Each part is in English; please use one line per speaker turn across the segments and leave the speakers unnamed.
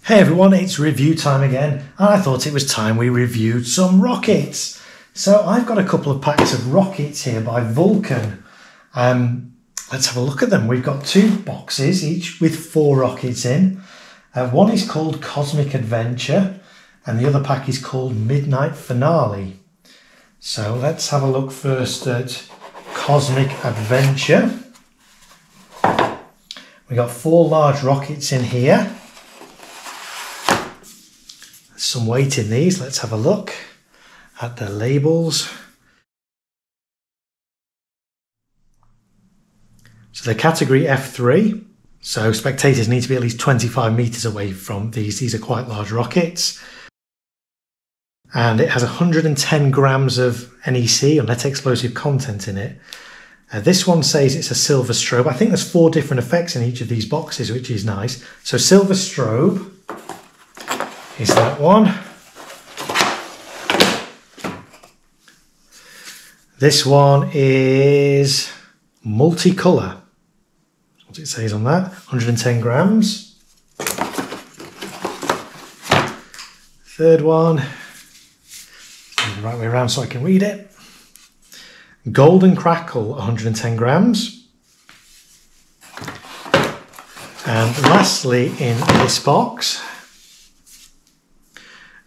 Hey everyone, it's review time again, and I thought it was time we reviewed some rockets. So I've got a couple of packs of rockets here by Vulcan. Let's have a look at them. We've got two boxes, each with 4 rockets in. One is called Cosmic Adventure, and the other pack is called Midnight Finale. So let's have a look first at Cosmic Adventure. We've got 4 large rockets in here. Some weight in these. Let's have a look at the labels. So they're category F3, so spectators need to be at least 25 meters away from these. These are quite large rockets. And it has 110 grams of NEC, or net explosive content, in it. This one says it's a silver strobe. I think there's 4 different effects in each of these boxes, which is nice. So silver strobe is that one. This one is multicolour. What it says on that, 110 grams. Third one, the right way around so I can read it. Golden Crackle, 110 grams. And lastly in this box,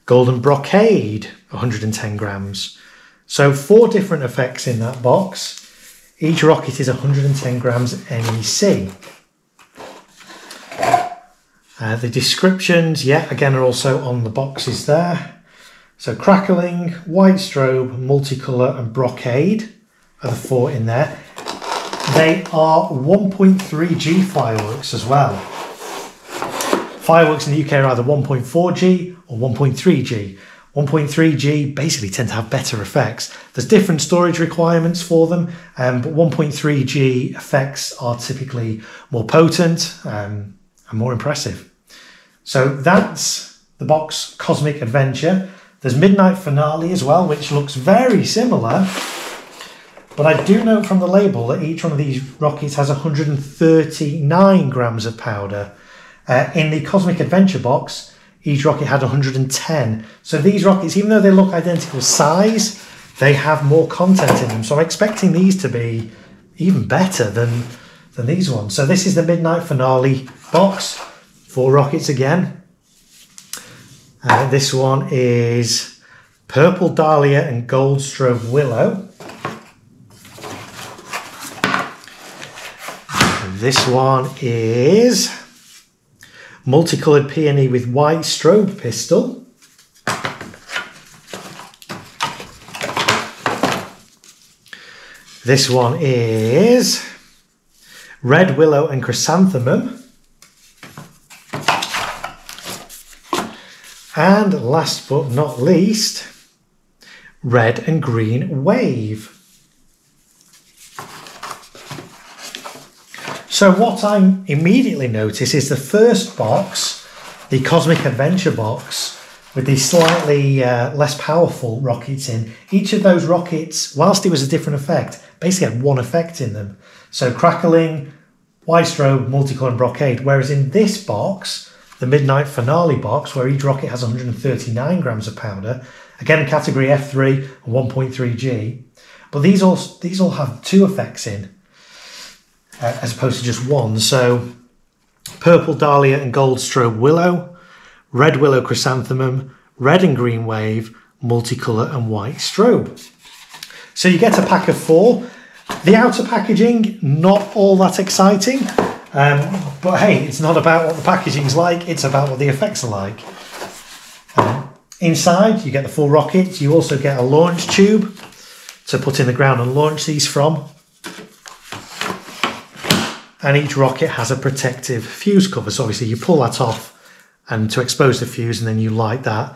Golden Brocade, 110 grams. So 4 different effects in that box. Each rocket is 110 grams NEC. The descriptions, again, are also on the boxes there. So Crackling, White Strobe, Multicolour and Brocade are the 4 in there. They are 1.3G fireworks as well. Fireworks in the UK are either 1.4G or 1.3G. 1.3G basically tend to have better effects. There's different storage requirements for them, but 1.3G effects are typically more potent and more impressive. So that's the box Cosmic Adventure. There's Midnight Finale as well, which looks very similar. But I do note from the label that each one of these rockets has 139 grams of powder. In the Cosmic Adventure box, each rocket had 110. So these rockets, even though they look identical size, they have more content in them. So I'm expecting these to be even better than these ones. So this is the Midnight Finale box. 4 rockets again. This one is Purple Dahlia and Gold Strobe Willow. This one is Multicoloured Peony with White Strobe Pistol. This one is Red Willow and Chrysanthemum. And last but not least, Red and Green Wave. So what I immediately notice is the first box, the Cosmic Adventure box, with these slightly less powerful rockets in. Each of those rockets, whilst it was a different effect, basically had 1 effect in them. So Crackling, White Strobe, Multicolour and Brocade. Whereas in this box, the Midnight Finale box, where each rocket has 139 grams of powder, again category F3 and 1.3G, but these all have 2 effects in, as opposed to just 1. So Purple Dahlia and Gold Strobe Willow, Red Willow Chrysanthemum, Red and Green Wave, Multicolour and White Strobe. So you get a pack of 4. The outer packaging, not all that exciting, but hey, it's not about what the packaging's like, it's about what the effects are like. Inside you get the 4 rockets. You also get a launch tube to put in the ground and launch these from. And each rocket has a protective fuse cover. So obviously you pull that off and to expose the fuse, and then you light that,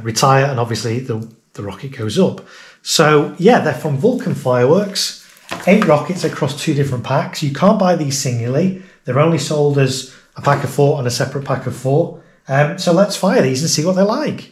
retire, and obviously the rocket goes up. So yeah, they're from Vulcan Fireworks. 8 rockets across 2 different packs. You can't buy these singly. They're only sold as a pack of 4 and a separate pack of 4. So let's fire these and see what they're like.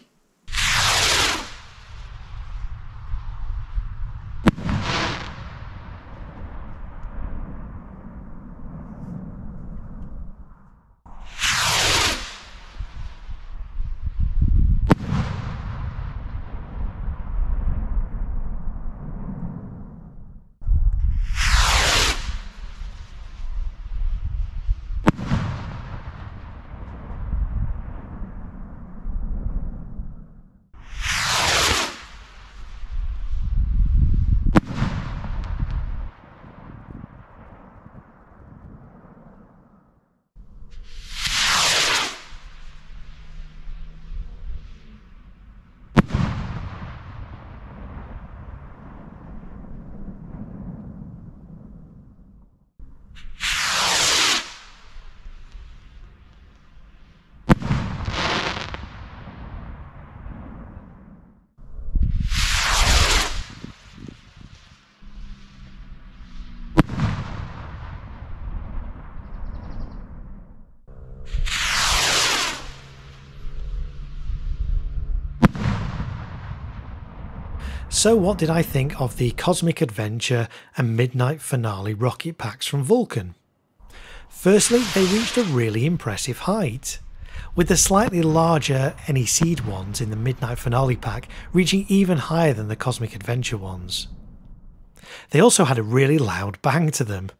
So what did I think of the Cosmic Adventure and Midnight Finale rocket packs from Vulcan? Firstly, they reached a really impressive height, with the slightly larger Any Seed ones in the Midnight Finale pack reaching even higher than the Cosmic Adventure ones. They also had a really loud bang to them.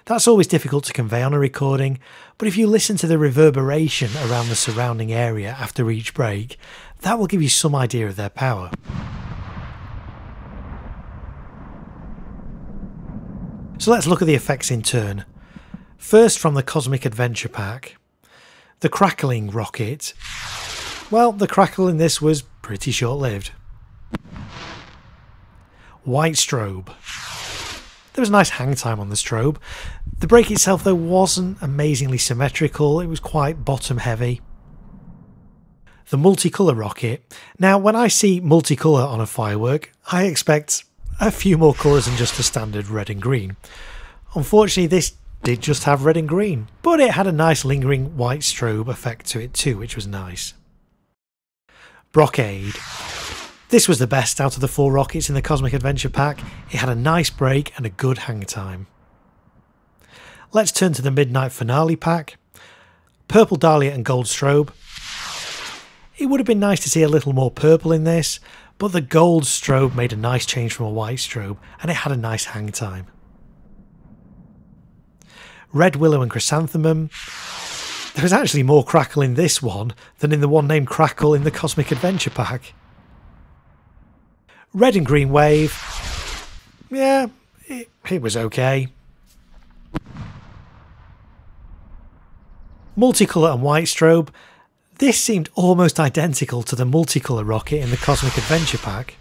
That's always difficult to convey on a recording, but if you listen to the reverberation around the surrounding area after each break, that will give you some idea of their power. So let's look at the effects in turn. First, from the Cosmic Adventure pack. The crackling rocket. Well, the crackle in this was pretty short-lived. White strobe. There was a nice hang time on the strobe. The break itself though wasn't amazingly symmetrical, it was quite bottom heavy. The multicolour rocket. Now when I see multicolour on a firework, I expect a few more colours than just a standard red and green. Unfortunately this did just have red and green, but it had a nice lingering white strobe effect to it too, which was nice. Brocade. This was the best out of the 4 rockets in the Cosmic Adventure pack. It had a nice break and a good hang time. Let's turn to the Midnight Finale pack. Purple Dahlia and Gold Strobe. It would have been nice to see a little more purple in this, but the gold strobe made a nice change from a white strobe and it had a nice hang time. Red Willow and Chrysanthemum. There was actually more crackle in this one than in the one named Crackle in the Cosmic Adventure pack. Red and Green Wave. Yeah, it was okay. Multicolour and White Strobe. This seemed almost identical to the multicolour rocket in the Cosmic Adventure pack.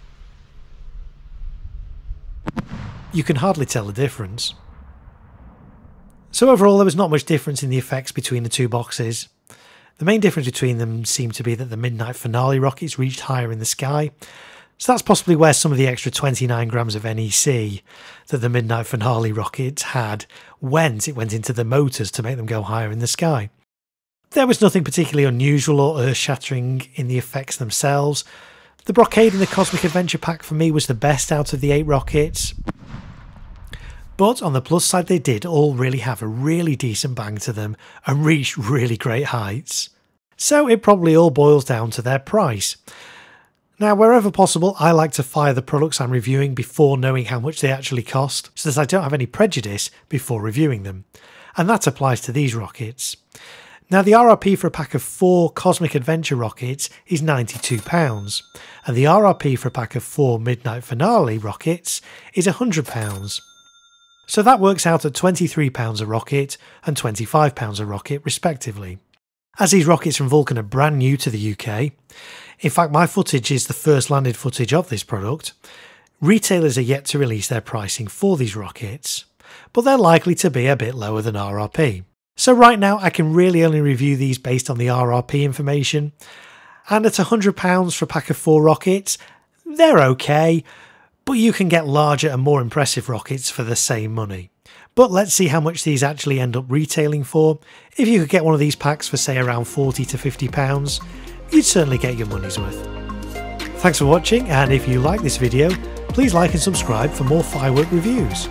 You can hardly tell the difference. So overall there was not much difference in the effects between the 2 boxes. The main difference between them seemed to be that the Midnight Finale rockets reached higher in the sky, so that's possibly where some of the extra 29 grams of NEC that the Midnight Finale rockets had went into the motors to make them go higher in the sky. There was nothing particularly unusual or earth-shattering in the effects themselves. The Brocade in the Cosmic Adventure pack for me was the best out of the 8 rockets. But on the plus side they did all really have a really decent bang to them and reached really great heights. So it probably all boils down to their price. Now wherever possible I like to fire the products I'm reviewing before knowing how much they actually cost, so that I don't have any prejudice before reviewing them. And that applies to these rockets. Now the RRP for a pack of 4 Cosmic Adventure rockets is £92, and the RRP for a pack of 4 Midnight Finale rockets is £100. So that works out at £23 a rocket and £25 a rocket respectively. As these rockets from Vulcan are brand new to the UK, in fact my footage is the first landed footage of this product, retailers are yet to release their pricing for these rockets, but they're likely to be a bit lower than RRP. So right now I can really only review these based on the RRP information, and at £100 for a pack of 4 rockets, they're okay, but you can get larger and more impressive rockets for the same money. But let's see how much these actually end up retailing for. If you could get one of these packs for say around £40 to £50, you'd certainly get your money's worth. Thanks for watching, and if you like this video, please like and subscribe for more firework reviews.